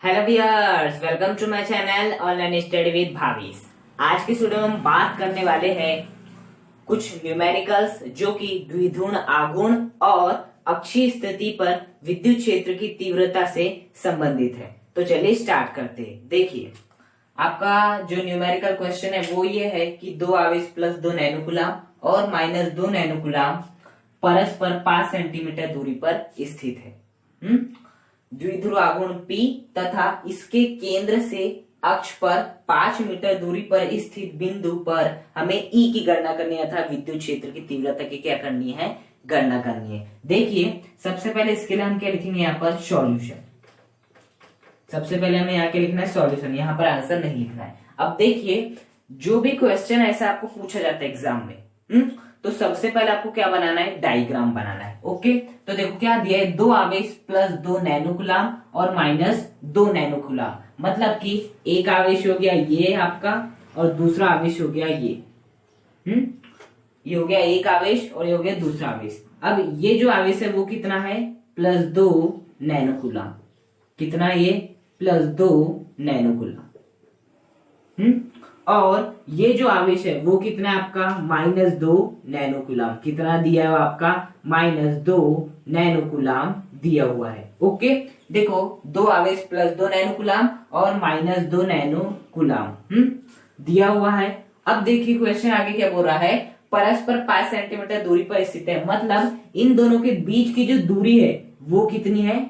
Hello viewers, welcome to my channel online study with Bhavesh. आज के video में हम बात करने वाले हैं कुछ न्यूमेरिकल्स जो कि द्विध्रुव आघूर्ण और अक्षीय स्थिति पर विद्युत क्षेत्र की तीव्रता से संबंधित है। तो चलिए स्टार्ट करते हैं। देखिए, आपका जो न्यूमेरिकल क्वेश्चन है वो ये है कि 2 आवेश प्लस 2 नैनोकूलम और माइनस 2 नैनोकूलम परस्पर 5 सेंटीमीटर दूरी पर स्थित है। द्विध्रुव आघूर्ण P तथा इसके केंद्र से अक्ष पर 5 मीटर दूरी पर स्थित बिंदु पर हमें E की गणना करनी है अर्थात विद्युत क्षेत्र की तीव्रता की क्या करनी है, गणना करनी है। देखिए, सबसे पहले इसके लिए हम क्या लिखेंगे, यहाँ पर सॉल्यूशन। सबसे पहले हमें यहाँ क्या लिखना है, सॉल्यूशन। यहाँ पर आंसर नहीं लिखना है। अब देखिए, जो भी क्वेश्चन ऐसा आपको पूछा जाता है एग्जाम में, तो सबसे पहले आपको क्या बनाना है, डायग्राम बनाना है। ओके, तो देखो क्या दिया है, 2 आवेश प्लस 2 नैनोकूलम और माइनस 2 नैनोकूलम। मतलब कि एक आवेश हो गया ये आपका और दूसरा आवेश हो गया ये हो गया एक आवेश और ये हो गया दूसरा आवेश। अब ये जो आवेश है वो कितना है, प्लस 2 नैनोकूलम। कितना ये, प्लस 2 नैनोकूलम। और ये जो आवेश है वो कितना है आपका, माइनस 2 नैनोकूलम। कितना दिया है आपका, माइनस 2 नैनोकूलम दिया हुआ है। ओके, देखो 2 आवेश प्लस 2 नैनोकूलम और माइनस 2 नैनोकूलम दिया हुआ है। अब देखिए क्वेश्चन आगे क्या बोल रहा है, परस्पर 5 सेंटीमीटर दूरी पर स्थित है। मतलब इन दोनों के बीच की जो दूरी है वो कितनी है,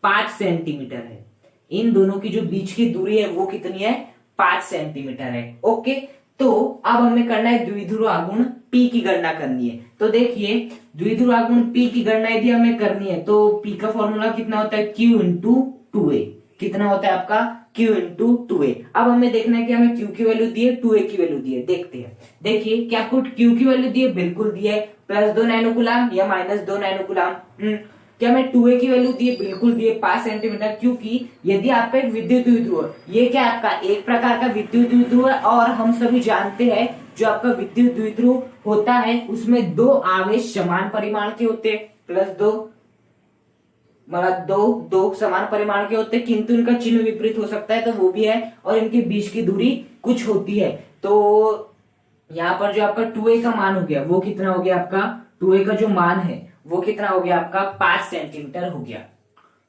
5 सेंटीमीटर है। इन दोनों की जो बीच की दूरी है वो कितनी है, 5 सेंटीमीटर है। ओके, तो अब हमें करना है द्विध्रुव आघूर्ण P की गणना करनी है। तो देखिए, द्विध्रुव आघूर्ण P की गणना यदि हमें करनी है तो P का फॉर्मूला कितना होता है, Q इंटू 2A। कितना होता है आपका, Q इंटू 2A। अब हमें देखना है कि हमें Q की वैल्यू दी है, 2A की वैल्यू दी है। देखते हैं। देखिए, क्या आपको Q की वैल्यू दी है, बिल्कुल दी है, प्लस 2 नैनोकूलम या माइनस 2 नैनोकूलम। क्या हमें 2A की वैल्यू दी है, बिल्कुल दी है, 5 सेंटीमीटर। क्योंकि यदि आपका एक विद्युत द्विध्रुव, ये क्या आपका एक प्रकार का विद्युत द्विध्रुव है और हम सभी जानते हैं जो आपका विद्युत द्विध्रुव होता है उसमें 2 आवेश समान परिमाण के होते हैं, प्लस 2 मतलब दो समान परिमाण के होते हैं, किंतु इनका चिन्ह विपरीत हो सकता है, तो वो भी है, और इनके बीच की दूरी कुछ होती है। तो यहाँ पर जो आपका 2A का मान हो गया वो कितना हो गया आपका, 2A का जो मान है वो कितना हो गया आपका, 5 सेंटीमीटर हो गया।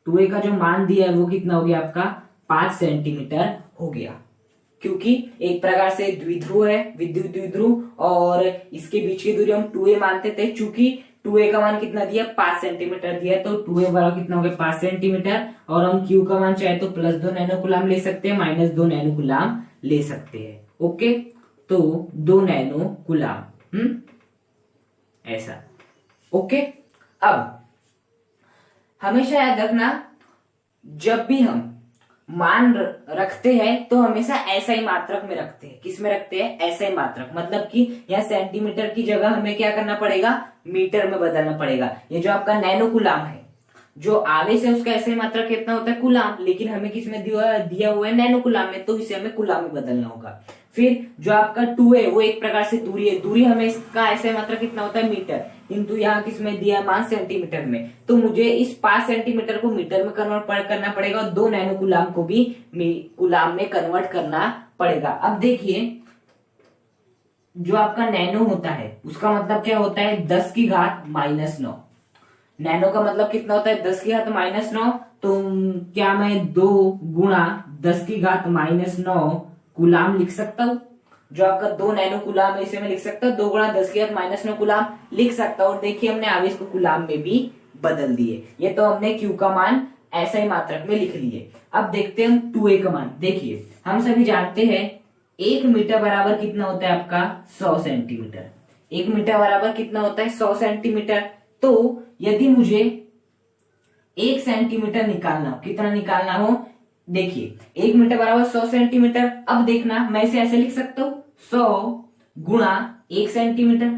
2A का जो मान दिया है वो कितना हो गया आपका, 5 सेंटीमीटर हो गया। क्योंकि एक प्रकार से द्विध्रुव है, विद्युत द्विध्रुव, और इसके बीच की दूरी हम 2A मानते थे। चूंकि 2A का मान कितना दिया, 5 सेंटीमीटर दिया, तो 2A बराबर कितना हो गया, 5 सेंटीमीटर। और हम Q का मान चाहे तो प्लस 2 नैनोकूलम ले सकते हैं, माइनस 2 नैनोकूलम ले सकते हैं। ओके, तो 2 नैनोकूलम ऐसा। ओके, अब हमेशा याद रखना, जब भी हम मान रखते हैं तो हमेशा ऐसा ही मात्रक में रखते हैं। किस में रखते हैं, ऐसा ही मात्रक। मतलब कि यहाँ सेंटीमीटर की जगह हमें क्या करना पड़ेगा, मीटर में बदलना पड़ेगा। ये जो आपका नैनोकूलम है, जो आवेश है उसका ऐसा ही मात्रक कितना होता है, कूलम, लेकिन हमें किस में दिया हुआ है, नैनोकूलम में, तो इसे हमें कूलम में बदलना होगा। फिर जो आपका 2A वो एक प्रकार से दूरी है, दूरी हमें इसका ऐसा मात्रक कितना होता है, मीटर, किंतु यहाँ किसमें दिया है, मान सेंटीमीटर में, तो मुझे इस 5 सेंटीमीटर को मीटर में कन्वर्ट करना पड़ेगा और 2 नैनोकूलम को भी कूलम में कन्वर्ट करना पड़ेगा। अब देखिए, जो आपका नैनो होता है उसका मतलब क्या होता है, 10 की घात -9। नैनो का मतलब कितना होता है, 10 की घात -9। तो क्या मैं 2 गुणा 10 की घात -9 कूलम लिख सकता हूँ। जो आपका 2 नैनो कूलम है इसे मैं लिख सकता हूँ 2 गुणा 10 की घात -9 कूलम लिख सकता हूँ। और देखिए, हमने आवेश को कूलम में भी बदल दिए। ये तो हमने Q का मान ऐसा ही मात्रक में लिख लिए। अब देखते हैं हम 2A का मान। देखिए, हम सभी जानते हैं 1 मीटर बराबर कितना होता है आपका, 100 सेंटीमीटर। 1 मीटर बराबर कितना होता है, 100 सेंटीमीटर। तो यदि मुझे 1 सेंटीमीटर निकालना हो, कितना निकालना हो, देखिए 1 मीटर बराबर 100 सेंटीमीटर। अब देखना, मैं इसे ऐसे लिख सकता हूँ, 100 गुणा 1 सेंटीमीटर।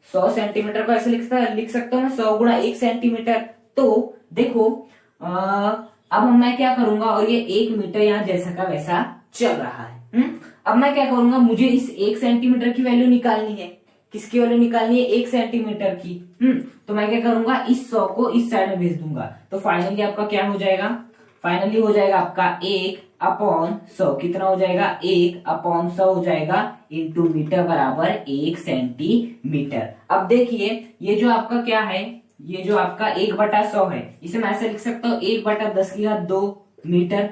100 सेंटीमीटर को ऐसे लिख सकता हूँ मैं, 100 गुणा 1 सेंटीमीटर। तो देखो, अब मैं क्या करूंगा, और ये 1 मीटर यहाँ जैसा का वैसा चल रहा है। अब मैं क्या करूंगा, मुझे इस 1 सेंटीमीटर की वैल्यू निकालनी है। किसकी वैल्यू निकालनी है, 1 सेंटीमीटर की। तो मैं क्या करूंगा, इस 100 को इस साइड में भेज दूंगा। तो फाइनली आपका क्या हो जाएगा, फाइनली हो जाएगा आपका 1/100। कितना हो जाएगा? 1/100 हो जाएगा इंटू मीटर बराबर 1 सेंटीमीटर। अब देखिए ये जो आपका क्या है, ये जो आपका 1/100 है, इसे मैं ऐसे लिख सकता हूँ 1/10⁻², मीटर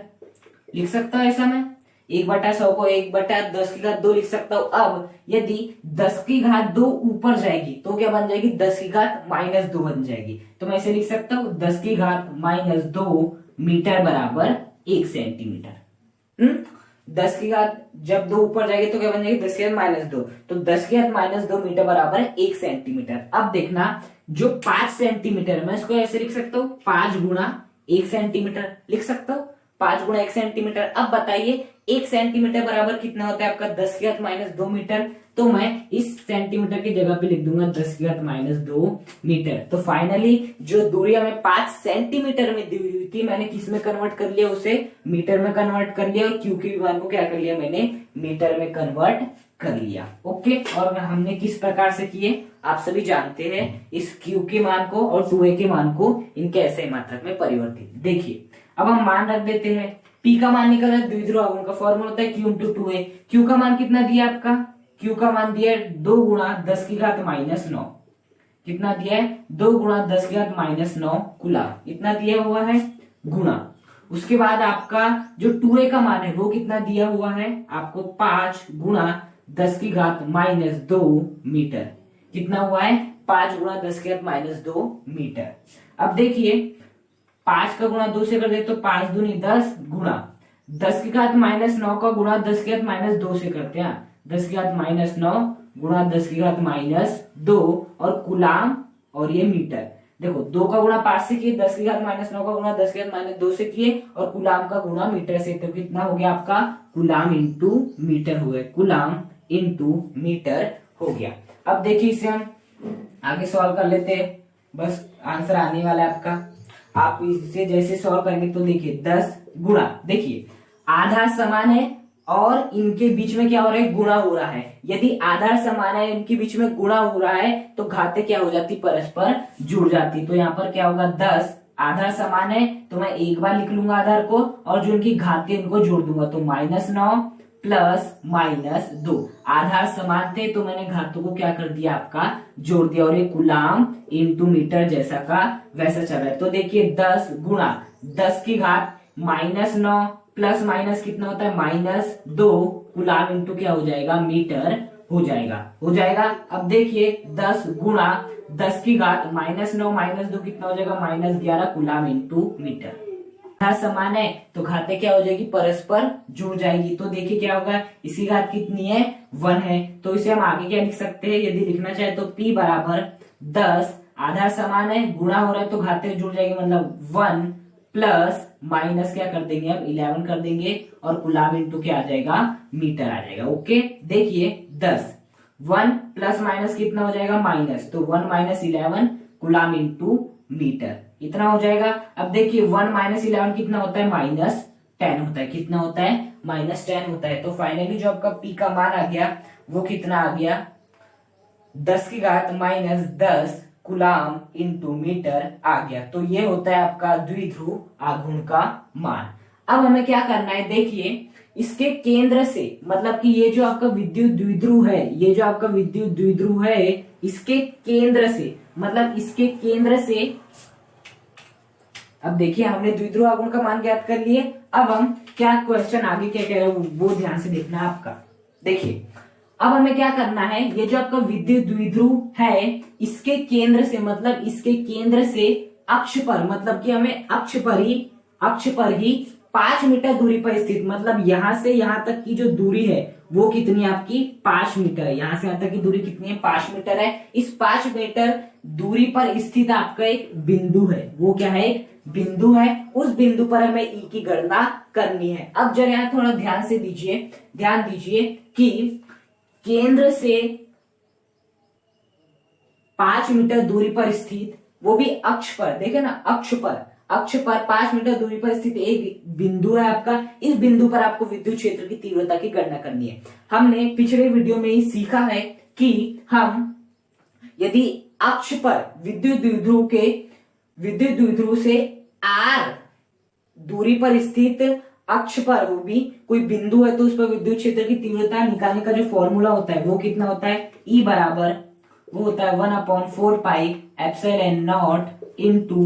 लिख सकता हूँ ऐसा मैं। 1/100 को 1/10⁻² लिख सकता हूँ। अब यदि 10⁻2 ऊपर जाएगी तो क्या बन जाएगी? 10⁻−2 बन जाएगी। तो मैं इसे लिख सकता हूँ 10⁻−2 मीटर बराबर 1 सेंटीमीटर। 10 की घात जब 2 ऊपर जाएगी तो क्या बन जाएगी? 10⁻−2, तो 10⁻−2 मीटर बराबर 1 सेंटीमीटर। अब देखना जो 5 सेंटीमीटर, मैं इसको ऐसे लिख सकता हूँ 5 × 1 सेंटीमीटर लिख सकता हूँ, 5 × 1 सेंटीमीटर। अब बताइए 1 सेंटीमीटर बराबर कितना होता है आपका? 10⁻−2 मीटर। तो मैं इस सेंटीमीटर की जगह पे लिख दूंगा 10⁻−2 मीटर। तो फाइनली जो दूरी हमें 5 सेंटीमीटर में दी हुई थी, मैंने किस में कन्वर्ट कर लिया? उसे मीटर में कन्वर्ट कर लिया, और क्यू के मान को क्या कर लिया? मैंने मीटर में कन्वर्ट कर लिया। ओके, और हमने किस प्रकार से किए आप सभी जानते हैं। इस क्यू के मान को और 2a के मान को इनके ऐसे मात्रक में परिवर्तित। देखिए अब हम मान रख देते हैं, P का मान निकला है, द्विध्रुव आघूर्ण का फॉर्मूला होता है Q × 2a। Q का मान कितना दिया आपका? Q का मान दिया है 2 × 10⁻⁹। कितना दिया है? 2 × 10⁻⁹ कूलम। इतना दिया हुआ है गुणा। उसके बाद आपका जो 2a का मान है वो कितना दिया हुआ है आपको? 5 × 10⁻2 मीटर। कितना हुआ है? 5 × 10⁻2 मीटर। अब देखिए 5 का गुणा 2 से कर दे तो 5 दूनी 10 गुणा 10⁻⁹ का गुणा 10⁻2 से करते हैं। 10⁻9 गुणा 10⁻2 और कूलम और ये मीटर। देखो 2 का गुणा 5 से किए, 10⁻9 का गुणा 10⁻2 से किए और कूलम का गुणा मीटर से। तो कितना हो गया आपका? कूलम इंटू मीटर हो गया, कूलम इंटू मीटर हो गया। अब देखिए इसे हम आगे सॉल्व कर लेते हैं, बस आंसर आने वाला है आपका। आप इसे जैसे सॉल्व करेंगे तो देखिए 10 गुणा, देखिए आधार समान है और इनके बीच में क्या हो रहा है? गुणा हो रहा है। यदि आधार समान है इनके बीच में गुणा हो रहा है तो घातें क्या हो जाती? परस्पर जुड़ जाती। तो यहाँ पर क्या होगा? 10 आधार समान है तो मैं एक बार लिख लूंगा आधार को, और जो उनकी घातें उनको जोड़ दूंगा। तो -9 प्लस -2 आधार समान थे तो मैंने घातों को क्या कर दिया? आपका जोड़ दिया, और ये कूलम इंटू मीटर जैसा का वैसा चल रहा है। तो देखिए 10 गुणा 10⁻9 प्लस माइनस कितना होता है? -2 कूलम इंटू क्या हो जाएगा? मीटर हो जाएगा। अब देखिए 10 गुणा 10⁻−9 -2 कितना हो जाएगा? -11 कूलम इंटू मीटर। समान है तो घातें क्या हो जाएगी? परस्पर जुड़ जाएगी। तो देखिए क्या होगा? इसी घात कितनी है? 1 है। तो इसे हम आगे क्या लिख सकते हैं यदि लिखना चाहे तो? P बराबर 10 आधार समान है, गुणा हो रहा है तो घातें जुड़ जाएगी, मतलब 1 प्लस माइनस क्या कर देंगे? हम 11 कर देंगे, और कूलम इंटू क्या आ जाएगा? मीटर आ जाएगा। ओके, देखिए 10 1 प्लस माइनस कितना हो जाएगा? माइनस, तो 1 - 11 कूलम इंटू मीटर इतना हो जाएगा। अब देखिए 1 - 11 कितना होता है? -10 होता है। कितना होता है? -10 होता है। तो फाइनली जो आपका P का मान आ गया वो कितना आ गया? 10⁻−10 कूलम इंटू मीटर आ गया। तो ये होता है आपका द्विध्रुव आघूर्ण का मान। अब हमें क्या करना है? देखिए इसके केंद्र से, मतलब कि ये जो आपका विद्युत द्विध्रुव है, ये जो आपका विद्युत द्विध्रुव है, इसके केंद्र से, मतलब इसके केंद्र से, अब देखिए हमने द्विध्रुव आघूर्ण का मान ज्ञात कर लिए। अब हम क्या क्वेश्चन आगे क्या कह रहे हैं वो ध्यान से देखना है आपका। देखिए अब हमें क्या करना है? ये जो आपका विद्युत द्विध्रुव है इसके केंद्र से, मतलब इसके केंद्र से अक्ष पर, मतलब कि हमें अक्ष पर ही 5 मीटर दूरी पर स्थित, मतलब यहां से यहां तक की जो दूरी है वो कितनी है आपकी? 5 मीटर है। यहां से यहां तक की दूरी कितनी है? 5 मीटर है। इस 5 मीटर दूरी पर स्थित आपका एक बिंदु है। वो क्या है? एक बिंदु है। उस बिंदु पर हमें ई की गणना करनी है। अब जरा यहाँ थोड़ा ध्यान दीजिए कि केंद्र से 5 मीटर दूरी पर स्थित, वो भी अक्ष पर, देखे ना, अक्ष पर 5 मीटर दूरी पर स्थित एक बिंदु है आपका। इस बिंदु पर आपको विद्युत क्षेत्र की तीव्रता की गणना करनी है। हमने पिछले वीडियो में ही सीखा है कि हम यदि अक्ष पर विद्युत द्विध्रुव से r दूरी पर स्थित अक्ष पर वो भी कोई बिंदु है तो उस पर विद्युत क्षेत्र की तीव्रता निकालने का जो फॉर्मूला होता है वो कितना होता है, ई बराबर वो होता है 1/4 epsilon not into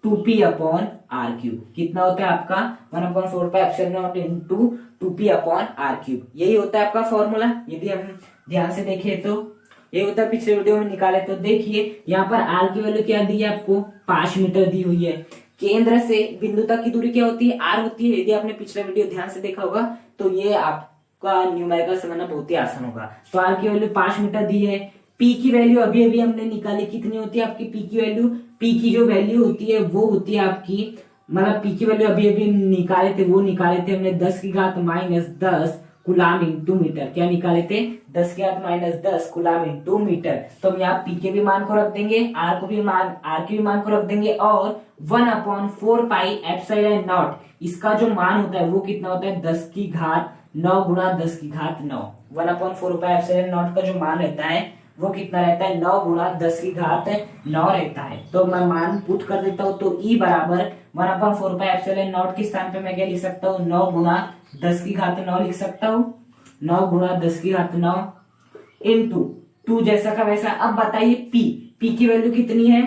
2p upon r cube. कितना होता है आपका 1/4 epsilon not into 2p upon r cube. यही होता है आपका फॉर्मूला। यदि हम ध्यान से देखें तो ये होता है, पिछले वीडियो में निकाले तो देखिए यहाँ पर आर की वैल्यू क्या दी है आपको, 5 मीटर दी हुई है। केंद्र से बिंदु तक की दूरी क्या होती है, आर होती है। यदि आपने पिछला वीडियो ध्यान से देखा होगा तो ये आपका न्यूमेरिकल समझना बहुत ही आसान होगा। तो आर की वैल्यू 5 मीटर दी है। पी की वैल्यू अभी अभी हमने निकाली, कितनी होती है आपकी पी की वैल्यू, पी की जो वैल्यू होती है वो होती है आपकी, मतलब पी की वैल्यू अभी अभी निकाले थे, वो निकाले थे हमने 10⁻⁻10 कुलाम इंटू मीटर। क्या निकाले थे, 10⁻⁻10 कुलाम इंटू मीटर। तो हम यहाँ पी के भी मान को रख देंगे, आर के भी मान को रख देंगे, और 1/4 एप्सिलॉन नॉट इसका जो मान होता है वो कितना होता है 10⁹ गुणा 10⁹9। 1/4 एप्सिलॉन नॉट का जो मान रहता है वो कितना रहता है 9 गुणा 10⁹9 रहता है। तो मैं मान पुट कर देता हूँ, तो ई बराबर 1/4 एप्सिलॉन नॉट के स्थान पे मैं क्या लिख सकता हूँ, 9 गुणा 10⁹9 लिख सकता हूँ। 9 गुणा 10⁹9 इंटू 2 जैसा का वैसा। अब बताइए पी की वैल्यू कितनी है,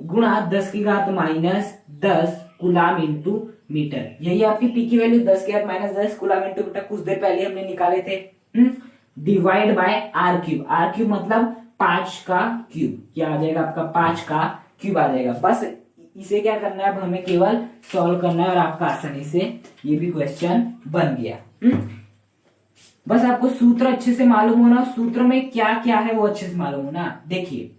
गुणा 10⁻⁻10 कुलाम इंटू मीटर। यही आपकी पी की वैल्यू 10⁻⁻10 कुलाम इंटू मीटर कुछ देर पहले हमने निकाले थे। Divide by r cube, r cube मतलब 5 का क्यूब। क्या आ जाएगा आपका 5 का क्यूब आ जाएगा। बस इसे क्या करना है, अब हमें केवल सॉल्व करना है और आपका आसानी से ये भी क्वेश्चन बन गया। बस आपको सूत्र अच्छे से मालूम होना, सूत्र में क्या क्या है वो अच्छे से मालूम होना। देखिए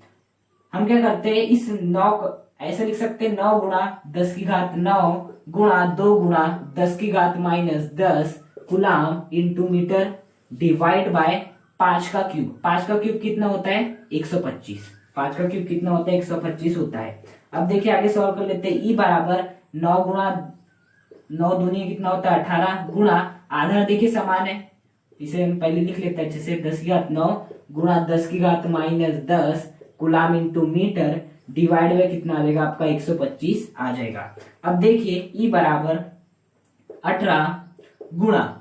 हम क्या करते हैं, इस 9 ऐसे लिख सकते हैं, 9 गुणा 10⁹9 गुणा 2 गुणा 10⁻⁻10 coulomb into metre divide by 5 का क्यूब। 5 का क्यूब कितना होता है 125। 5 का क्यूब कितना होता है 125 होता है। अब देखिए आगे सॉल्व कर लेते हैं। ई बराबर 9 गुणा 9 दूनी कितना होता है 18 गुणा आधार देखिए समान है, इसे हम पहले लिख लेते हैं अच्छे से, 10⁹9 गुणा 10⁻⁻10 coulomb into metre divide by कितना आ जाएगा आपका 125 आ जाएगा। अब देखिए ई बराबर 18 गुणा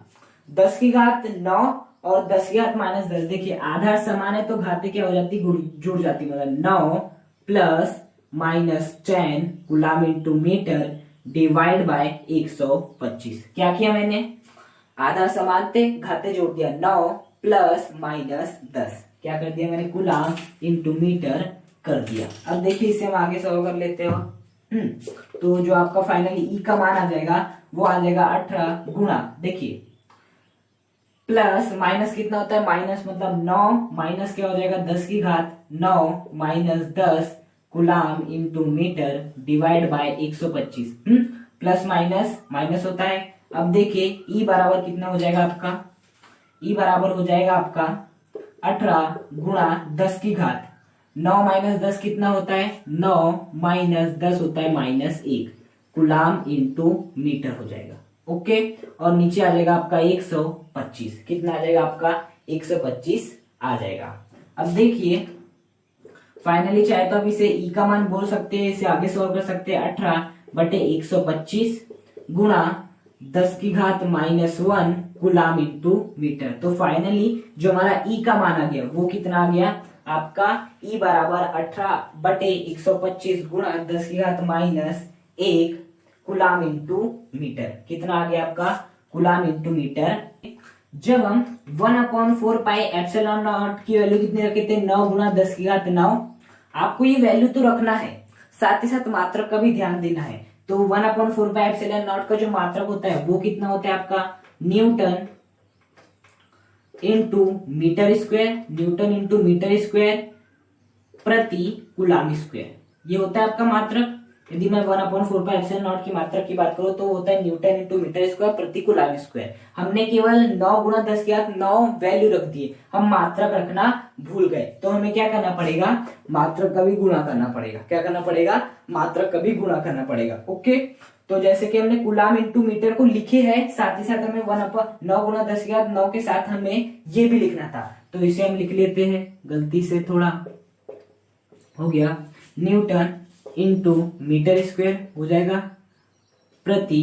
10⁹9 और 10⁻⁻10। देखिए आधार समान है तो घातें क्या हो जाती, जुड़ जाती, मतलब 9 plus minus 10 coulomb into metre divide by 125। क्या किया मैंने, आधार समान थे घाते जोड़ दिया, 9 प्लस माइनस 10 क्या कर दिया मैंने, कुलाम इंटू मीटर कर दिया। अब देखिए इसे हम आगे सॉल्व कर लेते हो। तो जो आपका फाइनली ई का मान आ जाएगा वो आ जाएगा 18 गुणा, देखिए प्लस माइनस कितना होता है, माइनस मतलब 9 माइनस क्या हो जाएगा 10⁹9 minus 10 coulomb into metre divide by 125। Plus minus minus होता है। अब देखिए ई बराबर कितना हो जाएगा आपका, ई बराबर हो जाएगा आपका 18 गुणा 10⁹ 9 माइनस 10 कितना होता है, 9 माइनस 10 होता है -1 कुलाम इंटू मीटर हो जाएगा। ओके, और नीचे आ जाएगा आपका 125। कितना आ जाएगा आपका 125 आ जाएगा। अब देखिए फाइनली चाहे तो अब इसे ई का मान बोल सकते हैं, इसे आगे सॉल्व कर सकते हैं। 18/125 गुणा 10⁻⁻1 कुलाम इंटू मीटर। तो फाइनली जो हमारा ई का मान आ गया वो कितना आ गया आपका, ई बराबर 18/125 गुणा 10⁻⁻1 कुलाम इंटू मीटर। कितना आ गया आपका कुलाम इंटू मीटर। जब हम 1/4 एप्सिलॉन नॉट की वैल्यू कितनी रखे थे, 9 गुणा 10⁹9। आपको ये वैल्यू तो रखना है, साथ ही साथ मात्रक का भी ध्यान देना है। तो 1/4 एप्सिलॉन नॉट का जो मात्रक होता है वो कितना होता है आपका, newton into metre square, newton into metre square प्रति कुलाम स्क्वायर, ये होता है आपका मात्रक। यदि मैं 1/4 एप्सिलॉन नॉट की मात्रक की बात करूं तो होता है न्यूटन इंटू मीटर स्क्वायर प्रति कुलाम स्क्वायर। हमने केवल 9 गुणा 10⁹9 वैल्यू रख दिए, हम मात्रक रखना भूल गए। तो हमें क्या करना पड़ेगा, मात्रक का भी गुणा करना पड़ेगा। क्या करना पड़ेगा, मात्रक का भी गुणा करना पड़ेगा। ओके, तो जैसे कि हमने कुलाम इंटू मीटर को लिखे है, साथ ही साथ हमें 9 गुणा 10⁹9 के साथ हमें ये भी लिखना था, तो इसे हम लिख लेते हैं। गलती से थोड़ा हो गया, न्यूटन इंटू मीटर स्क्वायर हो जाएगा प्रति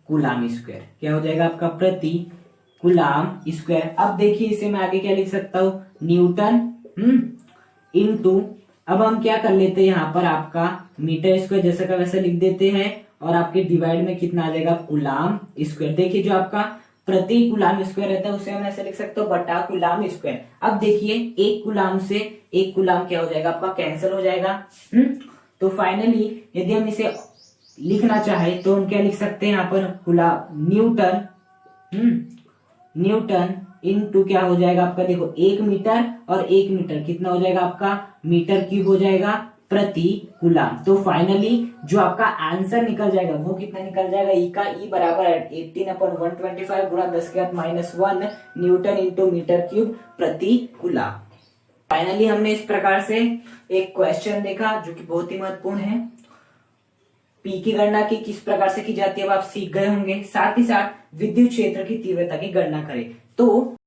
कूलाम स्क्वायर। क्या हो जाएगा आपका? प्रति कूलाम स्क्वायर। अब देखिए इसे मैं आगे क्या लिख सकता हूं? न्यूटन इनटू, अब हम क्या कर लेते हैं यहाँ पर आपका मीटर स्क्वायर जैसा का वैसा लिख देते हैं, और आपके डिवाइड में कितना आ जाएगा? Coulomb square. देखिए जो आपका प्रति कूलाम स्क्वायर रहता है उसे हम ऐसे लिख सकते हो बटा कूलाम स्क्वायर। अब देखिए एक कूलाम से एक कूलाम क्या हो जाएगा आपका? कैंसिल हो जाएगा। तो फाइनली यदि हम इसे लिखना चाहे तो हम क्या लिख सकते हैं यहाँ पर? कूलाम न्यूटन इनटू क्या हो जाएगा आपका? देखो 1 मीटर और 1 मीटर कितना हो जाएगा आपका? मीटर क्यूब हो जाएगा प्रति कूलाम। तो फाइनली जो आपका आंसर निकल जाएगा वो कितना निकल जाएगा? ई का ई बराबर 18/125 गुणा 10⁻⁻1 न्यूटन इंटू मीटर क्यूब प्रति कूलाम। फाइनली हमने इस प्रकार से एक क्वेश्चन देखा जो कि बहुत ही महत्वपूर्ण है। पी की गणना की किस प्रकार से की जाती है अब आप सीख गए होंगे। साथ ही साथ विद्युत क्षेत्र की तीव्रता की गणना करें। तो